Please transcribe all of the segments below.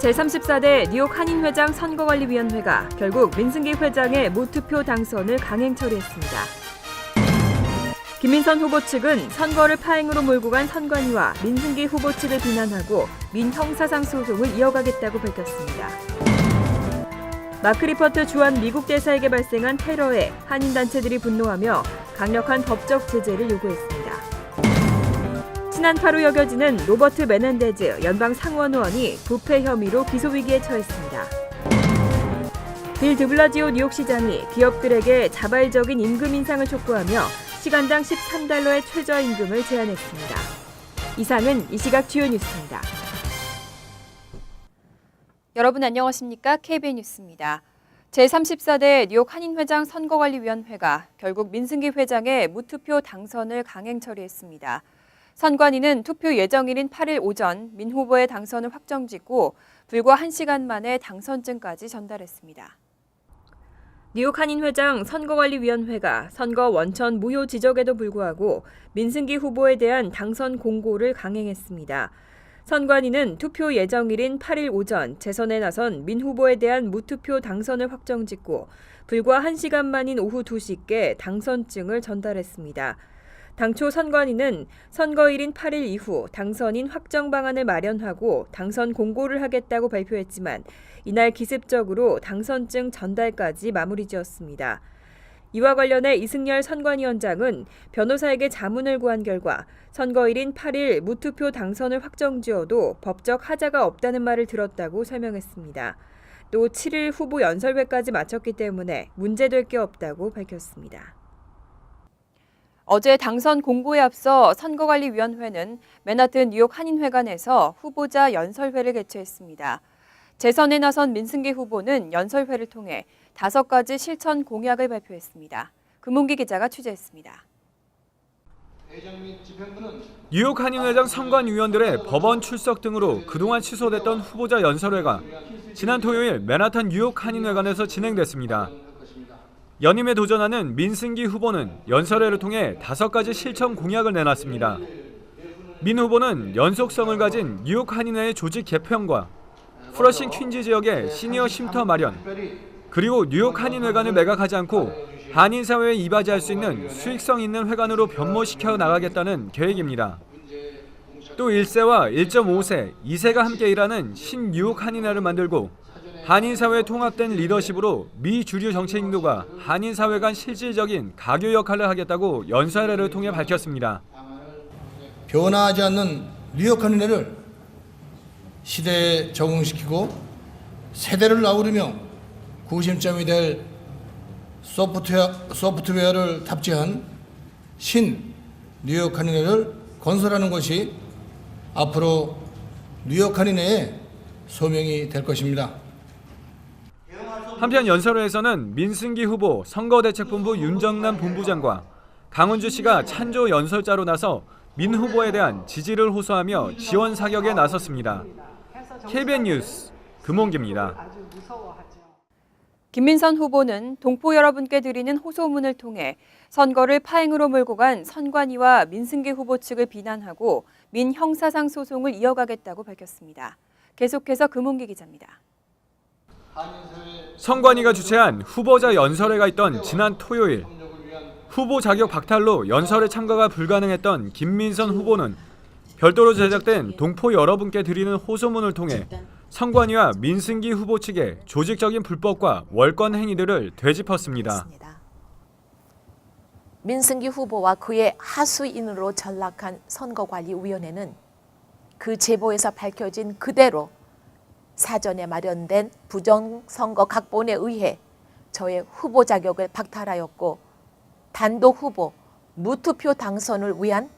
제34대 뉴욕 한인회장 선거관리위원회가 결국 민승기 회장의 무투표 당선을 강행 처리했습니다. 김민선 후보 측은 선거를 파행으로 몰고 간 선관위와 민승기 후보 측을 비난하고 민형사상 소송을 이어가겠다고 밝혔습니다. 마크 리퍼트 주한 미국 대사에게 발생한 테러에 한인단체들이 분노하며 강력한 법적 제재를 요구했습니다. 친한파로 여겨지는 로버트 메넨데즈 연방 상원의원이 부패 혐의로 기소위기에 처했습니다. 빌 드블라지오 뉴욕시장이 기업들에게 자발적인 임금 인상을 촉구하며 시간당 13달러의 최저임금을 제안했습니다. 이상은 이 시각 주요 뉴스입니다. 여러분 안녕하십니까? KBN 뉴스입니다. 제34대 뉴욕 한인회장 선거관리위원회가 결국 민승기 회장의 무투표 당선을 강행 처리했습니다. 선관위는 투표 예정일인 8일 오전 민 후보의 당선을 확정짓고 불과 1시간 만에 당선증까지 전달했습니다. 뉴욕 한인회장 선거관리위원회가 선거 원천 무효 지적에도 불구하고 민승기 후보에 대한 당선 공고를 강행했습니다. 선관위는 투표 예정일인 8일 오전 재선에 나선 민 후보에 대한 무투표 당선을 확정짓고 불과 1시간 만인 오후 2시께 당선증을 전달했습니다. 당초 선관위는 선거일인 8일 이후 당선인 확정 방안을 마련하고 당선 공고를 하겠다고 발표했지만 이날 기습적으로 당선증 전달까지 마무리 지었습니다. 이와 관련해 이승열 선관위원장은 변호사에게 자문을 구한 결과 선거일인 8일 무투표 당선을 확정지어도 법적 하자가 없다는 말을 들었다고 설명했습니다. 또 7일 후보 연설회까지 마쳤기 때문에 문제될 게 없다고 밝혔습니다. 어제 당선 공고에 앞서 선거관리위원회는 맨하튼 뉴욕 한인회관에서 후보자 연설회를 개최했습니다. 재선에 나선 민승기 후보는 연설회를 통해 5가지 실천 공약을 발표했습니다. 금홍기 기자가 취재했습니다. 뉴욕 한인회장 선관위원들의 법원 출석 등으로 그동안 취소됐던 후보자 연설회가 지난 토요일 맨하탄 뉴욕 한인회관에서 진행됐습니다. 연임에 도전하는 민승기 후보는 연설회를 통해 5가지 실천 공약을 내놨습니다. 민 후보는 연속성을 가진 뉴욕 한인회의 조직 개편과 플러싱 퀸즈 지역의 시니어 쉼터 마련, 그리고 뉴욕 한인회관을 매각하지 않고 한인 사회에 이바지할 수 있는 수익성 있는 회관으로 변모시켜 나가겠다는 계획입니다. 또 1세와 1.5세, 2세가 함께 일하는 신뉴욕 한인회를 만들고 한인 사회의 통합된 리더십으로 미주류 정치인들과 한인 사회 간 실질적인 가교 역할을 하겠다고 연설회를 통해 밝혔습니다. 변화하지 않는 뉴욕 한인회를 시대에 적응시키고 세대를 아우르며 구심점이 될 소프트웨어를 탑재한 신 뉴욕 한인회를 건설하는 것이 앞으로 뉴욕 한인회의 소명이 될 것입니다. 한편 연설회에서는 민승기 후보 선거대책본부 윤정남 본부장과 강은주 씨가 찬조 연설자로 나서 민 후보에 대한 지지를 호소하며 지원 사격에 나섰습니다. KBN 뉴스 금홍기입니다. 김민선 후보는 동포 여러분께 드리는 호소문을 통해 선거를 파행으로 몰고 간 선관위와 민승기 후보 측을 비난하고 민 형사상 소송을 이어가겠다고 밝혔습니다. 계속해서 금홍기 기자입니다. 선관위가 주최한 후보자 연설회가 있던 지난 토요일, 후보 자격 박탈로 연설회 참가가 불가능했던 김민선 후보는 별도로 제작된 동포 여러분께 드리는 호소문을 통해 선관위와 민승기 후보 측의 조직적인 불법과 월권 행위들을 되짚었습니다. 민승기 후보와 그의 하수인으로 전락한 선거관리위원회는 그 제보에서 밝혀진 그대로 사전에 마련된 부정선거 각본에 의해 저의 후보 자격을 박탈하였고 단독 후보 무투표 당선을 위한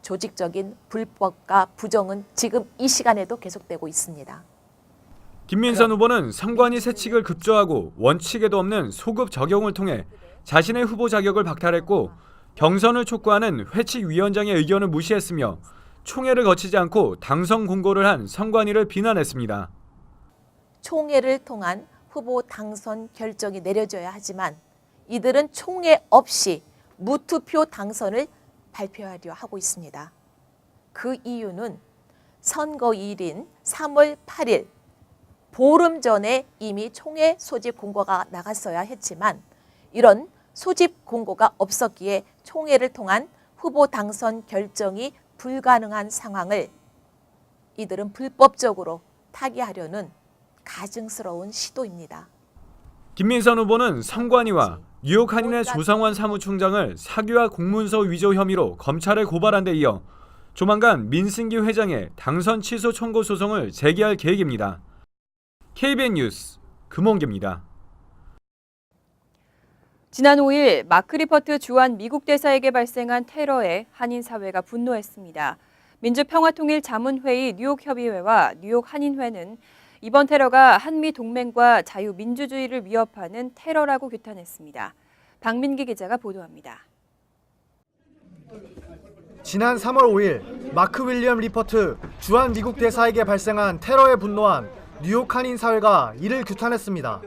조직적인 불법과 부정은 지금 이 시간에도 계속되고 있습니다. 김민선 후보는 선관위 세칙을 급조하고 원칙에도 없는 소급 적용을 통해 자신의 후보 자격을 박탈했고 경선을 촉구하는 회칙위원장의 의견을 무시했으며 총회를 거치지 않고 당선 공고를 한 선관위를 비난했습니다. 총회를 통한 후보 당선 결정이 내려져야 하지만 이들은 총회 없이 무투표 당선을 발표하려 하고 있습니다. 그 이유는 선거일인 3월 8일 보름 전에 이미 총회 소집 공고가 나갔어야 했지만 이런 소집 공고가 없었기에 총회를 통한 후보 당선 결정이 불가능한 상황을 이들은 불법적으로 타개하려는 가증스러운 시도입니다. 김민선 후보는 선관위와 뉴욕 한인회 조상환 사무총장을 사기와 공문서 위조 혐의로 검찰에 고발한 데 이어 조만간 민승기 회장의 당선 취소 청구 소송을 제기할 계획입니다. KBN 뉴스 금원기입니다. 지난 5일 마크 리퍼트 주한 미국 대사에게 발생한 테러에 한인 사회가 분노했습니다. 민주평화통일자문회의 뉴욕협의회와 뉴욕 한인회는 이번 테러가 한미 동맹과 자유민주주의를 위협하는 테러라고 규탄했습니다. 박민기 기자가 보도합니다. 지난 3월 5일 마크 윌리엄 리퍼트 주한 미국 대사에게 발생한 테러에 분노한 뉴욕 한인 사회가 이를 규탄했습니다.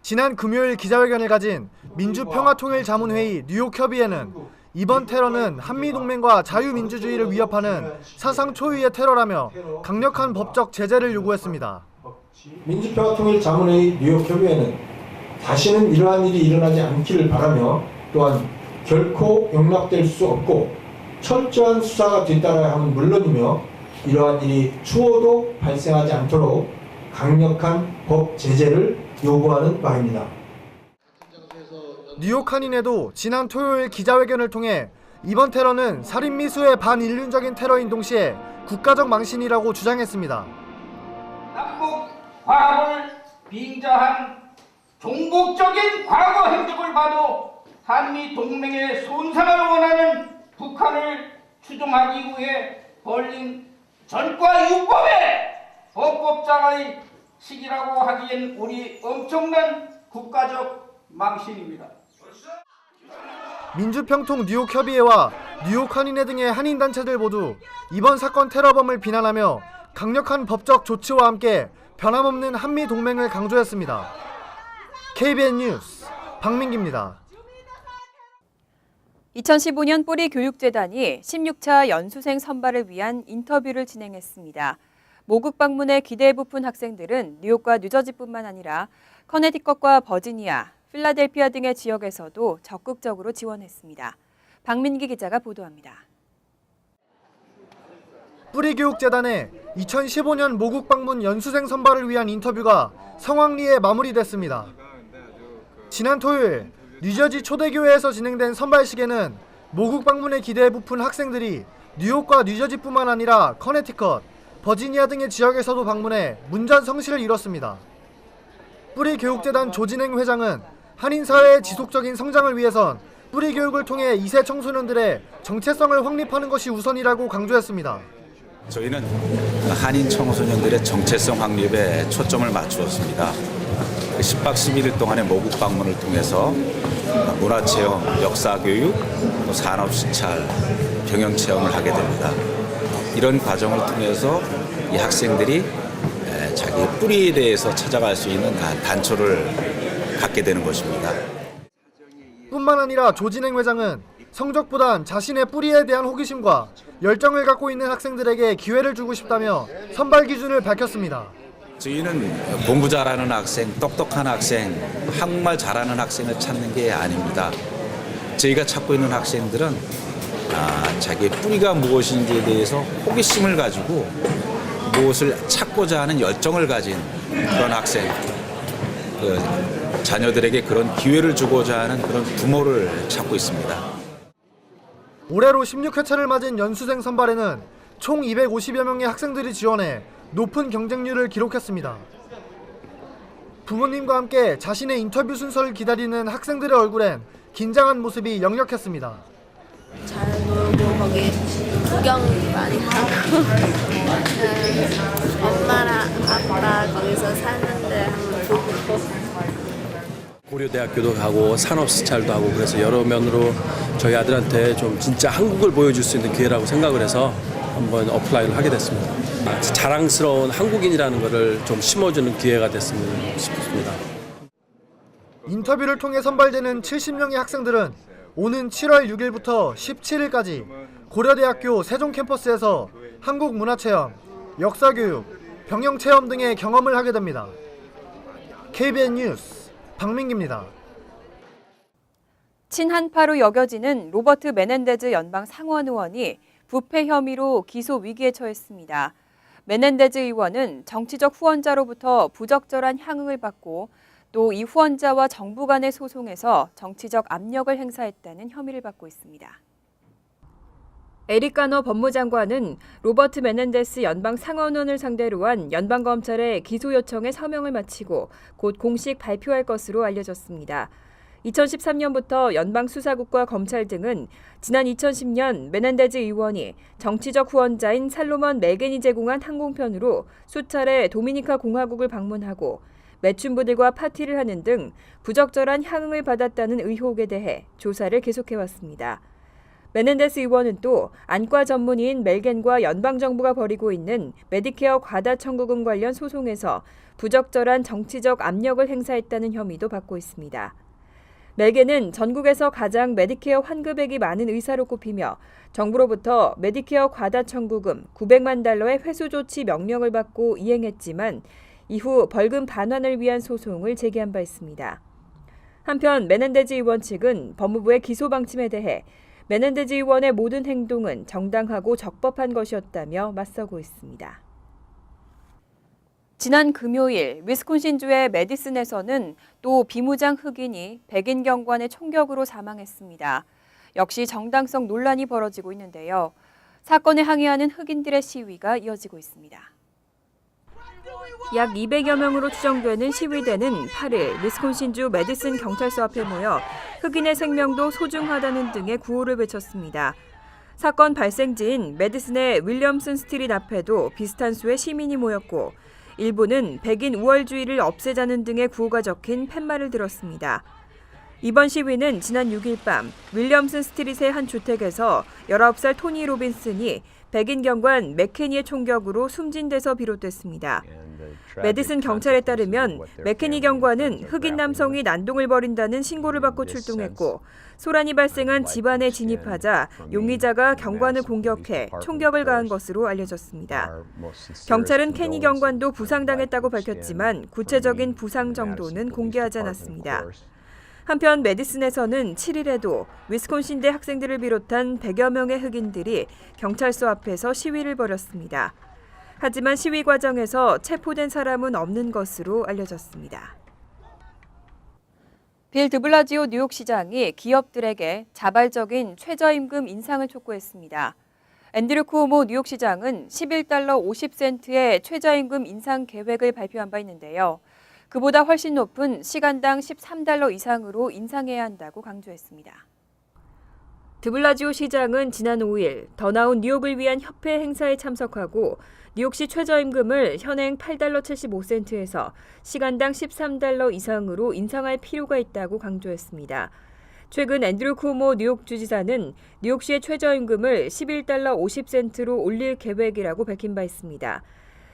지난 금요일 기자회견을 가진 민주평화통일자문회의 뉴욕협의회는 이번 테러는 한미동맹과 자유민주주의를 위협하는 사상 초유의 테러라며 강력한 법적 제재를 요구했습니다. 민주평화통일자문회의 뉴욕협의회는 다시는 이러한 일이 일어나지 않기를 바라며 또한 결코 용납될 수 없고 철저한 수사가 뒤따라야 함은 물론이며 이러한 일이 추호도 발생하지 않도록 강력한 법 제재를 요구하는 바입니다. 뉴욕 한인회도 지난 토요일 기자회견을 통해 이번 테러는 살인미수의 반인륜적인 테러인 동시에 국가적 망신이라고 주장했습니다. 남북 화합을 빙자한 종국적인 과거 행적을 봐도 한미 동맹의 손상을 원하는 북한을 추종하기 위해 벌린 전과 유법의 헌법장의 시기라고 하기엔 우리 엄청난 국가적 망신입니다. 민주평통 뉴욕협의회와 뉴욕 한인회 등의 한인단체들 모두 이번 사건 테러범을 비난하며 강력한 법적 조치와 함께 변함없는 한미 동맹을 강조했습니다. KBN 뉴스 박민기입니다. 2015년 뿌리교육재단이 16차 연수생 선발을 위한 인터뷰를 진행했습니다. 모국 방문에 기대에 부푼 학생들은 뉴욕과 뉴저지뿐만 아니라 커네티컷과 버지니아, 필라델피아 등의 지역에서도 적극적으로 지원했습니다. 박민기 기자가 보도합니다. 뿌리교육재단의 2015년 모국 방문 연수생 선발을 위한 인터뷰가 성황리에 마무리됐습니다. 지난 토요일 뉴저지 초대교회에서 진행된 선발식에는 모국 방문에 기대에 부푼 학생들이 뉴욕과 뉴저지뿐만 아니라 커네티컷, 버지니아 등의 지역에서도 방문해 문전성시를 이뤘습니다. 뿌리교육재단 조진행 회장은 한인사회의 지속적인 성장을 위해선 뿌리교육을 통해 2세 청소년들의 정체성을 확립하는 것이 우선이라고 강조했습니다. 저희는 한인 청소년들의 정체성 확립에 초점을 맞추었습니다. 10박 11일 동안의 모국 방문을 통해서 문화체험, 역사교육, 또 산업시찰, 경영체험을 하게 됩니다. 이런 과정을 통해서 이 학생들이 자기 뿌리에 대해서 찾아갈 수 있는 단초를 갖게 되는 것입니다. 뿐만 아니라 조진행 회장은 성적보단 자신의 뿌리에 대한 호기심과 열정을 갖고 있는 학생들에게 기회를 주고 싶다며 선발 기준을 밝혔습니다. 저희는 공부 잘하는 학생, 똑똑한 학생, 한국말 잘하는 학생을 찾는 게 아닙니다. 저희가 찾고 있는 학생들은 자기의 뿌리가 무엇인지에 대해서 호기심을 가지고 무엇을 찾고자 하는 열정을 가진 그런 학생, 자녀들에게 그런 기회를 주고자 하는 그런 부모를 찾고 있습니다. 올해로 16회차를 맞은 연수생 선발에는 총 250여 명의 학생들이 지원해 높은 경쟁률을 기록했습니다. 부모님과 함께 자신의 인터뷰 순서를 기다리는 학생들의 얼굴엔 긴장한 모습이 역력했습니다. 잘 놀고 거기 구경 많이 하고 엄마랑 아빠 거기서 사는데 한번 보고 고려대학교도 가고 산업시찰도 하고 그래서 여러 면으로 저희 아들한테 좀 진짜 한국을 보여줄 수 있는 기회라고 생각을 해서 한번 어플라이를 하게 됐습니다. 자랑스러운 한국인이라는 것을 좀 심어주는 기회가 됐으면 싶습니다. 인터뷰를 통해 선발되는 70명의 학생들은 오는 7월 6일부터 17일까지 고려대학교 세종 캠퍼스에서 한국 문화체험, 역사교육, 병영 체험 등의 경험을 하게 됩니다. KBN 뉴스 박민기입니다. 친한파로 여겨지는 로버트 메넨데즈 연방 상원 의원이 부패 혐의로 기소 위기에 처했습니다. 메넨데즈 의원은 정치적 후원자로부터 부적절한 향응을 받고 또 이 후원자와 정부 간의 소송에서 정치적 압력을 행사했다는 혐의를 받고 있습니다. 에릭 가너 법무장관은 로버트 메넨데스 연방 상원의원을 상대로 한 연방검찰의 기소 요청에 서명을 마치고 곧 공식 발표할 것으로 알려졌습니다. 2013년부터 연방수사국과 검찰 등은 지난 2010년 메넨데즈 의원이 정치적 후원자인 살로몬 멜겐이 제공한 항공편으로 수차례 도미니카 공화국을 방문하고 매춘부들과 파티를 하는 등 부적절한 향응을 받았다는 의혹에 대해 조사를 계속해왔습니다. 메넨데스 의원은 또 안과 전문의인 멜겐과 연방정부가 벌이고 있는 메디케어 과다 청구금 관련 소송에서 부적절한 정치적 압력을 행사했다는 혐의도 받고 있습니다. 멜겐은 전국에서 가장 메디케어 환급액이 많은 의사로 꼽히며 정부로부터 메디케어 과다 청구금 900만 달러의 회수 조치 명령을 받고 이행했지만 이후 벌금 반환을 위한 소송을 제기한 바 있습니다. 한편 메넨데즈 의원 측은 법무부의 기소 방침에 대해 메넨데즈 의원의 모든 행동은 정당하고 적법한 것이었다며 맞서고 있습니다. 지난 금요일 위스콘신주의 메디슨에서는 또 비무장 흑인이 백인 경관의 총격으로 사망했습니다. 역시 정당성 논란이 벌어지고 있는데요. 사건에 항의하는 흑인들의 시위가 이어지고 있습니다. 약 200여 명으로 추정되는 시위대는 8일 위스콘신주 메디슨 경찰서 앞에 모여 흑인의 생명도 소중하다는 등의 구호를 외쳤습니다. 사건 발생지인 메디슨의 윌리엄슨 스트리트 앞에도 비슷한 수의 시민이 모였고 일부는 백인 우월주의를 없애자는 등의 구호가 적힌 팻말을 들었습니다. 이번 시위는 지난 6일 밤 윌리엄슨 스트리트의 한 주택에서 19살 토니 로빈슨이 백인 경관 맥케니의 총격으로 숨진 데서 비롯됐습니다. 메디슨 경찰에 따르면 맥케니 경관은 흑인 남성이 난동을 벌인다는 신고를 받고 출동했고 소란이 발생한 집안에 진입하자 용의자가 경관을 공격해 총격을 가한 것으로 알려졌습니다. 경찰은 케니 경관도 부상당했다고 밝혔지만 구체적인 부상 정도는 공개하지 않았습니다. 한편 메디슨에서는 7일에도 위스콘신대 학생들을 비롯한 100여 명의 흑인들이 경찰서 앞에서 시위를 벌였습니다. 하지만 시위 과정에서 체포된 사람은 없는 것으로 알려졌습니다. 빌 드블라지오 뉴욕시장이 기업들에게 자발적인 최저임금 인상을 촉구했습니다. 앤드류 쿠오모 뉴욕시장은 11달러 50센트의 최저임금 인상 계획을 발표한 바 있는데요. 그보다 훨씬 높은 시간당 13달러 이상으로 인상해야 한다고 강조했습니다. 드블라지오 시장은 지난 5일 더 나은 뉴욕을 위한 협회 행사에 참석하고 뉴욕시 최저임금을 현행 8달러 75센트에서 시간당 13달러 이상으로 인상할 필요가 있다고 강조했습니다. 최근 앤드류 쿠오모 뉴욕 주지사는 뉴욕시의 최저임금을 11달러 50센트로 올릴 계획이라고 밝힌 바 있습니다.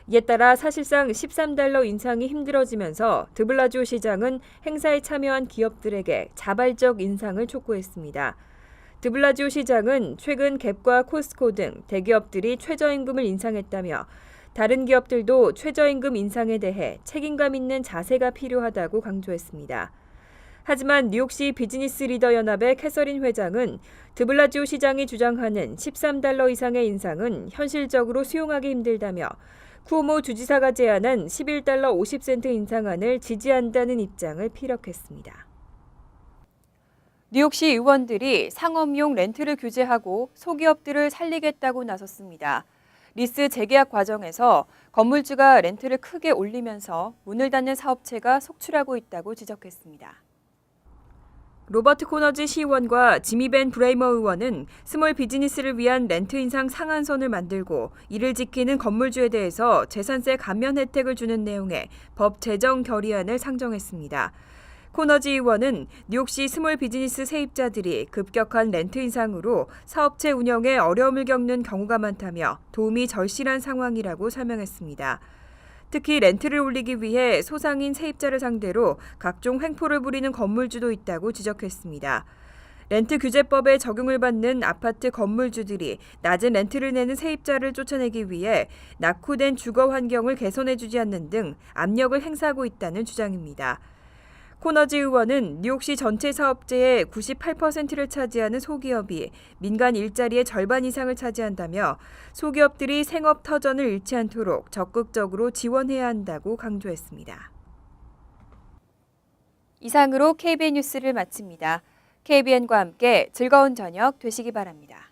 이에 따라 사실상 13달러 인상이 힘들어지면서 드블라지오 시장은 행사에 참여한 기업들에게 자발적 인상을 촉구했습니다. 드블라지오 시장은 최근 갭과 코스코 등 대기업들이 최저임금을 인상했다며 다른 기업들도 최저임금 인상에 대해 책임감 있는 자세가 필요하다고 강조했습니다. 하지만 뉴욕시 비즈니스 리더 연합의 캐서린 회장은 드블라지오 시장이 주장하는 13달러 이상의 인상은 현실적으로 수용하기 힘들다며 쿠오모 주지사가 제안한 11달러 50센트 인상안을 지지한다는 입장을 피력했습니다. 뉴욕시 의원들이 상업용 렌트를 규제하고 소기업들을 살리겠다고 나섰습니다. 리스 재계약 과정에서 건물주가 렌트를 크게 올리면서 문을 닫는 사업체가 속출하고 있다고 지적했습니다. 로버트 코너즈 시의원과 지미 벤 브레이머 의원은 스몰 비즈니스를 위한 렌트 인상 상한선을 만들고 이를 지키는 건물주에 대해서 재산세 감면 혜택을 주는 내용의 법 제정 결의안을 상정했습니다. 코너즈 의원은 뉴욕시 스몰 비즈니스 세입자들이 급격한 렌트 인상으로 사업체 운영에 어려움을 겪는 경우가 많다며 도움이 절실한 상황이라고 설명했습니다. 특히 렌트를 올리기 위해 소상인 세입자를 상대로 각종 횡포를 부리는 건물주도 있다고 지적했습니다. 렌트 규제법에 적용을 받는 아파트 건물주들이 낮은 렌트를 내는 세입자를 쫓아내기 위해 낙후된 주거 환경을 개선해주지 않는 등 압력을 행사하고 있다는 주장입니다. 코너지 의원은 뉴욕시 전체 사업체의 98%를 차지하는 소기업이 민간 일자리의 절반 이상을 차지한다며 소기업들이 생업 터전을 잃지 않도록 적극적으로 지원해야 한다고 강조했습니다. 이상으로 KBN 뉴스를 마칩니다. KBN과 함께 즐거운 저녁 되시기 바랍니다.